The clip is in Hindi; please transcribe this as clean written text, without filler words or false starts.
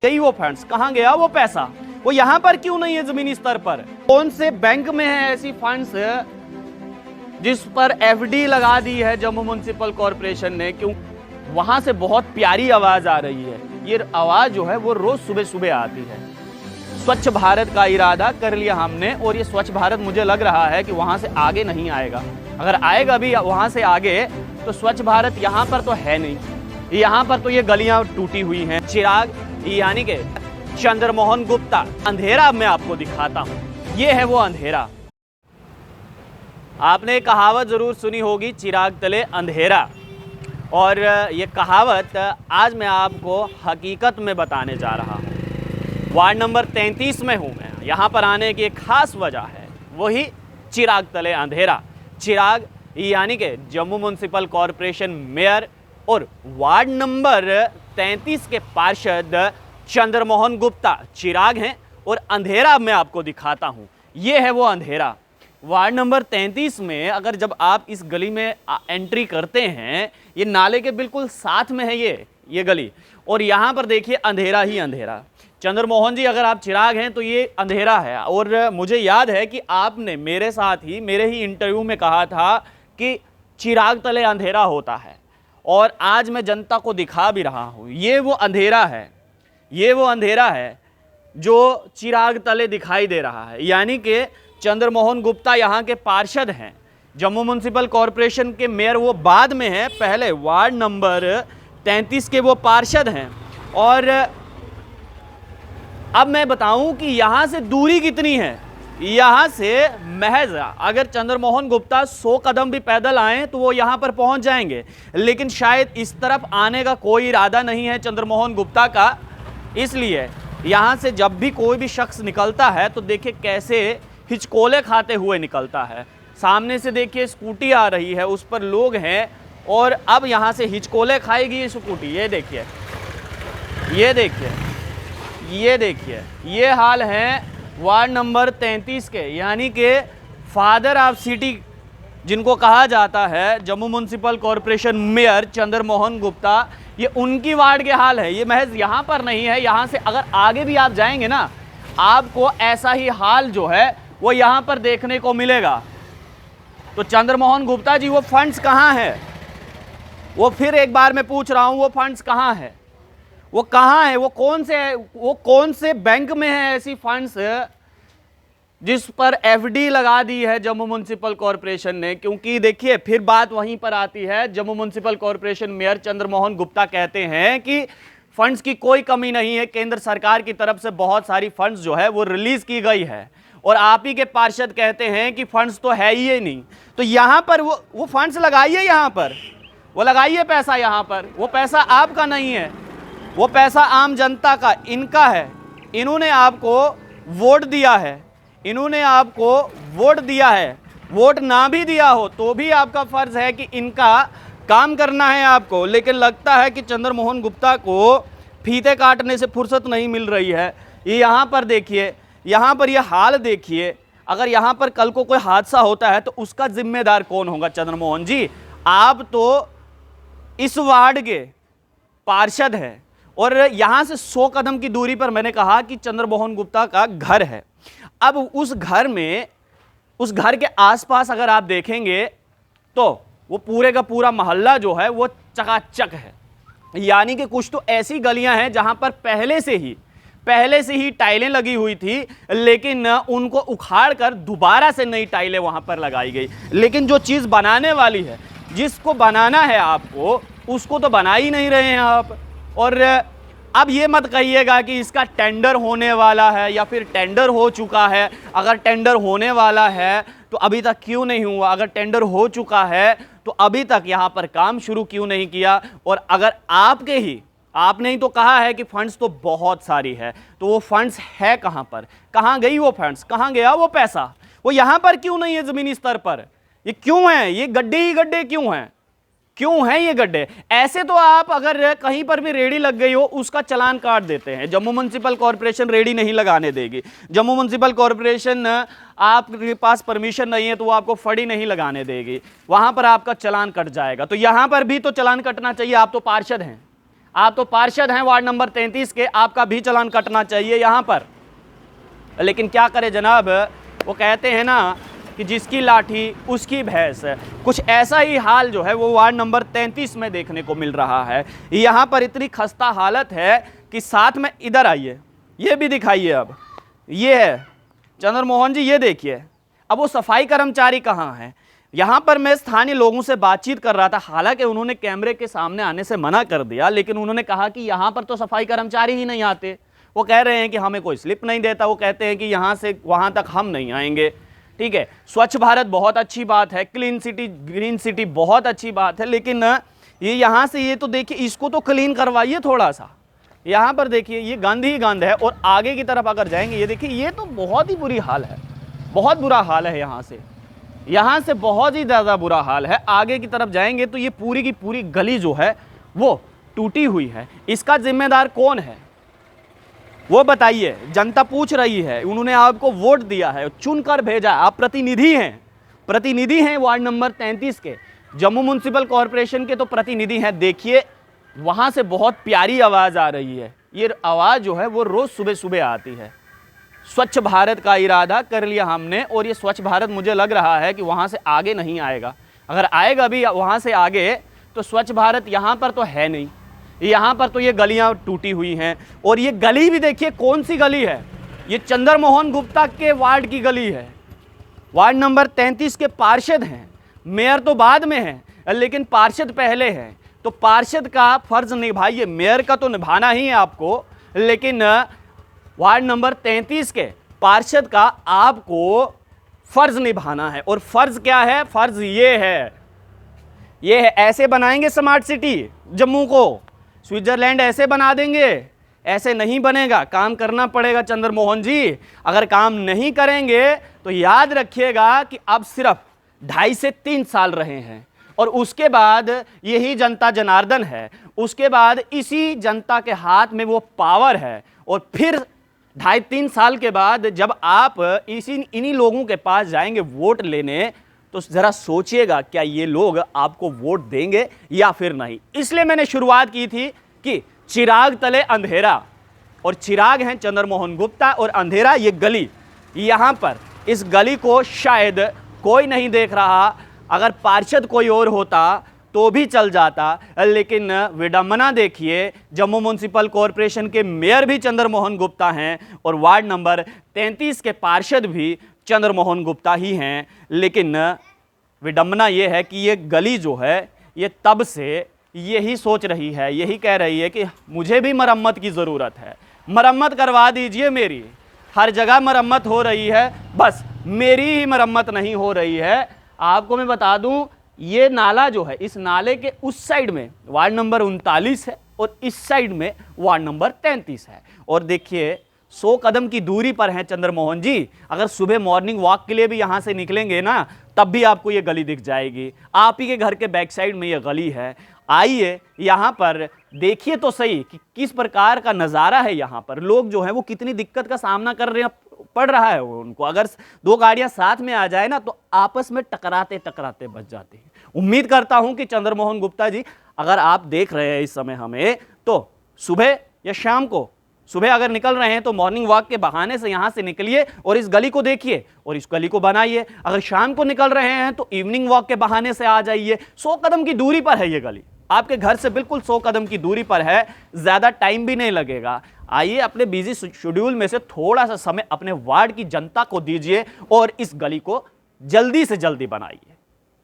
गई वो फंड्स, कहां गया वो पैसा? वो यहां पर क्यों नहीं है जमीनी स्तर पर? कौन से बैंक में है ऐसी फंड्स जिस पर एफडी लगा दी है जम्मू म्युनिसिपल कॉरपोरेशन ने? क्यों? वहां से बहुत प्यारी आवाज आ रही है। ये आवाज जो है वो रोज सुबह सुबह आती है। स्वच्छ भारत का इरादा कर लिया हमने, और ये स्वच्छ भारत मुझे लग रहा है कि वहां से आगे नहीं आएगा। अगर आएगा भी वहां से आगे तो स्वच्छ भारत यहाँ पर तो है नहीं। यहाँ पर तो ये गलियां टूटी हुई हैं। चिराग यानी कि चंद्रमोहन गुप्ता, अंधेरा मैं आपको दिखाता हूं। ये है वो अंधेरा। आपने कहावत जरूर सुनी होगी, चिराग तले अंधेरा। और ये कहावत आज मैं आपको हकीकत में बताने जा रहा हूं। वार्ड नंबर 33 में हूं मैं। यहाँ पर आने की एक खास वजह है, वही चिराग तले अंधेरा। चिराग यानी कि जम्मू म्युनिसिपल कॉरपोरेशन मेयर और वार्ड नंबर 33 के पार्षद चंद्रमोहन गुप्ता चिराग हैं, और अंधेरा मैं आपको दिखाता हूं। ये है वो अंधेरा। वार्ड नंबर 33 में अगर जब आप इस गली में एंट्री करते हैं, ये नाले के बिल्कुल साथ में है ये गली, और यहाँ पर देखिए अंधेरा ही अंधेरा। चंद्रमोहन जी, अगर आप चिराग हैं तो ये अंधेरा है। और मुझे याद है कि आपने मेरे साथ ही मेरे ही इंटरव्यू में कहा था कि चिराग तले अंधेरा होता है, और आज मैं जनता को दिखा भी रहा हूँ। ये वो अंधेरा है, ये वो अंधेरा है जो चिराग तले दिखाई दे रहा है। यानी कि चंद्रमोहन गुप्ता यहाँ के पार्षद हैं, जम्मू म्युनिसिपल कॉरपोरेशन के मेयर वो बाद में हैं, पहले वार्ड नंबर 33 के वो पार्षद हैं। और अब मैं बताऊं कि यहाँ से दूरी कितनी है। यहाँ से महज अगर चंद्रमोहन गुप्ता 100 कदम भी पैदल आए तो वो यहाँ पर पहुँच जाएंगे, लेकिन शायद इस तरफ आने का कोई इरादा नहीं है चंद्रमोहन गुप्ता का। इसलिए यहाँ से जब भी कोई भी शख्स निकलता है तो देखिए कैसे हिचकोले खाते हुए निकलता है। सामने से देखिए स्कूटी आ रही है, उस पर लोग हैं, और अब यहाँ से हिचकोले खाएगी ये स्कूटी। ये देखिए, ये देखिए, ये देखिए, ये हाल है वार्ड नंबर 33 के, यानी कि फादर ऑफ सिटी जिनको कहा जाता है Jammu municipal corporation mayor Chandramohan Gupta. ये उनकी वार्ड के हाल है। ये महज यहाँ पर नहीं है, यहाँ से अगर आगे भी आप जाएंगे ना, आपको ऐसा ही हाल जो है वो यहाँ पर देखने को मिलेगा। तो चंद्रमोहन गुप्ता जी, वो फंड्स कहाँ हैं? वो फिर एक बार मैं पूछ रहा हूँ, वो फंड्स कहाँ हैं? वो कहाँ है? वो कौन से बैंक में है ऐसी फंड्स जिस पर एफडी लगा दी है जम्मू म्युनिसिपल कॉरपोरेशन ने? क्योंकि देखिए फिर बात वहीं पर आती है। Jammu municipal corporation mayor Chandramohan Gupta कहते हैं कि फंड्स की कोई कमी नहीं है, केंद्र सरकार की तरफ से बहुत सारी फंड्स जो है वो रिलीज की गई है, और आप ही के पार्षद कहते हैं कि फंड्स तो है ही नहीं। तो यहाँ पर वो फंड्स लगाइए, यहाँ पर वो लगाइए पैसा। यहाँ पर वो पैसा आपका नहीं है, वो पैसा आम जनता का, इनका है। इन्होंने आपको वोट दिया है, इन्होंने आपको वोट दिया है। वोट ना भी दिया हो तो भी आपका फर्ज है कि इनका काम करना है आपको। लेकिन लगता है कि चंद्रमोहन गुप्ता को फीते काटने से फुर्सत नहीं मिल रही है। ये यहाँ पर देखिए, यहाँ पर ये हाल देखिए। अगर यहाँ पर कल को कोई हादसा होता है तो उसका जिम्मेदार कौन होगा? चंद्रमोहन जी, आप तो इस वार्ड के पार्षद हैं, और यहाँ से 100 कदम की दूरी पर मैंने कहा कि चंद्रमोहन गुप्ता का घर है। अब उस घर में, उस घर के आसपास अगर आप देखेंगे तो वो पूरे का पूरा मोहल्ला जो है वो चकाचक है। यानी कि कुछ तो ऐसी गलियां हैं जहां पर पहले से ही टाइलें लगी हुई थी, लेकिन उनको उखाड़ कर दोबारा से नई टाइलें वहां पर लगाई गई। लेकिन जो चीज़ बनाने वाली है, जिसको बनाना है आपको, उसको तो बना ही नहीं रहे हैं आप। और अब ये मत कहिएगा कि इसका टेंडर होने वाला है या फिर टेंडर हो चुका है। अगर टेंडर होने वाला है तो अभी तक क्यों नहीं हुआ? अगर टेंडर हो चुका है तो अभी तक यहाँ पर काम शुरू क्यों नहीं किया? और अगर आपने ही तो कहा है कि फंड्स तो बहुत सारी है, तो वो फंड्स है कहाँ पर? कहाँ गई वो फंड्स? कहाँ गया वो पैसा? वो यहाँ पर क्यों नहीं है जमीनी स्तर पर? ये क्यों है? ये गड्ढे ही गड्ढे क्यों हैं? क्यों हैं ये गड्ढे? ऐसे तो आप अगर कहीं पर भी रेडी लग गई हो उसका चालान काट देते हैं। जम्मू म्युनिसिपल कॉरपोरेशन रेडी नहीं लगाने देगी। जम्मू म्युनिसिपल कॉरपोरेशन, आपके पास परमिशन नहीं है तो वो आपको फड़ी नहीं लगाने देगी, वहां पर आपका चालान कट जाएगा। तो यहां पर भी तो चालान कटना चाहिए। आप तो पार्षद हैं, आप तो पार्षद हैं वार्ड नंबर 33 के, आपका भी चालान कटना चाहिए यहाँ पर। लेकिन क्या करे जनाब, वो कहते हैं ना कि जिसकी लाठी उसकी भैंस। कुछ ऐसा ही हाल जो है वो वार्ड नंबर 33 में देखने को मिल रहा है। यहाँ पर इतनी खस्ता हालत है कि साथ में इधर आइए, ये भी दिखाइए। अब ये है चंद्रमोहन जी, ये देखिए। अब वो सफाई कर्मचारी कहाँ हैं? यहाँ पर मैं स्थानीय लोगों से बातचीत कर रहा था, हालांकि उन्होंने कैमरे के सामने आने से मना कर दिया, लेकिन उन्होंने कहा कि यहाँ पर तो सफाई कर्मचारी ही नहीं आते। वो कह रहे हैं कि हमें कोई स्लिप नहीं देता, वो कहते हैं कि यहाँ से वहाँ तक हम नहीं आएंगे। ठीक है, स्वच्छ भारत बहुत अच्छी बात है, क्लीन सिटी ग्रीन सिटी बहुत अच्छी बात है, लेकिन ये यहाँ से ये तो देखिए, इसको तो क्लीन करवाइए थोड़ा सा। यहाँ पर देखिए ये गंद ही गंद है। और आगे की तरफ अगर जाएंगे, ये देखिए, ये तो बहुत ही बुरी हाल है, बहुत बुरा हाल है। यहाँ से बहुत ही ज़्यादा बुरा हाल है। आगे की तरफ जाएंगे तो ये पूरी की पूरी गली जो है वो टूटी हुई है। इसका जिम्मेदार कौन है वो बताइए। जनता पूछ रही है, उन्होंने आपको वोट दिया है, चुनकर भेजा, आप प्रतिनिधि हैं वार्ड नंबर 33 के, जम्मू म्युनिसिपल कॉरपोरेशन के तो प्रतिनिधि हैं। देखिए वहाँ से बहुत प्यारी आवाज़ आ रही है। ये आवाज़ जो है वो रोज़ सुबह सुबह आती है। स्वच्छ भारत का इरादा कर लिया हमने, और ये स्वच्छ भारत मुझे लग रहा है कि वहाँ से आगे नहीं आएगा। अगर आएगा भी वहाँ से आगे तो स्वच्छ भारत यहाँ पर तो है नहीं। यहाँ पर तो ये गलियाँ टूटी हुई हैं। और ये गली भी देखिए कौन सी गली है, ये चंद्रमोहन गुप्ता के वार्ड की गली है। वार्ड नंबर 33 के पार्षद हैं, मेयर तो बाद में है लेकिन पार्षद पहले हैं। तो पार्षद का फर्ज निभाइए, मेयर का तो निभाना ही है आपको, लेकिन वार्ड नंबर 33 के पार्षद का आपको फर्ज निभाना है। और फर्ज क्या है? फर्ज ये है ऐसे बनाएंगे स्मार्ट सिटी जम्मू को, स्विट्जरलैंड ऐसे बना देंगे? ऐसे नहीं बनेगा, काम करना पड़ेगा चंद्रमोहन जी। अगर काम नहीं करेंगे तो याद रखिएगा कि अब सिर्फ 2.5 से 3 साल रहे हैं, और उसके बाद यही जनता जनार्दन है, उसके बाद इसी जनता के हाथ में वो पावर है। और फिर 2.5-3 साल के बाद जब आप इन्हीं लोगों के पास जाएंगे वोट लेने, तो ज़रा सोचिएगा क्या ये लोग आपको वोट देंगे या फिर नहीं। इसलिए मैंने शुरुआत की थी कि चिराग तले अंधेरा, और चिराग हैं चंद्रमोहन गुप्ता और अंधेरा ये गली। यहाँ पर इस गली को शायद कोई नहीं देख रहा। अगर पार्षद कोई और होता तो भी चल जाता, लेकिन विडंबना देखिए, जम्मू म्युनिसिपल कॉरपोरेशन के मेयर भी चंद्रमोहन गुप्ता हैं और वार्ड नंबर 33 के पार्षद भी चंद्रमोहन गुप्ता ही हैं। लेकिन विडंबना ये है कि ये गली जो है ये तब से यही सोच रही है, यही कह रही है कि मुझे भी मरम्मत की ज़रूरत है, मरम्मत करवा दीजिए मेरी। हर जगह मरम्मत हो रही है, बस मेरी ही मरम्मत नहीं हो रही है। आपको मैं बता दूं, ये नाला जो है, इस नाले के उस साइड में वार्ड नंबर 39 है और इस साइड में वार्ड नंबर 33 है। और देखिए 100 कदम की दूरी पर हैं चंद्रमोहन जी। अगर सुबह मॉर्निंग वॉक के लिए भी यहाँ से निकलेंगे ना, तब भी आपको ये गली दिख जाएगी। आप ही के घर के बैक साइड में ये गली है। आइए यहाँ पर देखिए तो सही कि किस प्रकार का नज़ारा है। यहाँ पर लोग जो हैं वो कितनी दिक्कत का सामना कर रहे हैं, पड़ रहा है उनको। अगर 2 गाड़ियां साथ में आ जाए ना तो आपस में टकराते टकराते बच जाते हैं। उम्मीद करता हूं कि चंद्रमोहन गुप्ता जी, अगर आप देख रहे हैं इस समय हमें, तो सुबह या शाम को, सुबह अगर निकल रहे हैं तो मॉर्निंग वॉक के बहाने से यहाँ से निकलिए और इस गली को देखिए और इस गली को बनाइए। अगर शाम को निकल रहे हैं तो इवनिंग वॉक के बहाने से आ जाइए। 100 कदम की दूरी पर है ये गली, आपके घर से बिल्कुल 100 कदम की दूरी पर है, ज़्यादा टाइम भी नहीं लगेगा। आइए अपने बिजी शेड्यूल में से थोड़ा सा समय अपने वार्ड की जनता को दीजिए और इस गली को जल्दी से जल्दी बनाइए।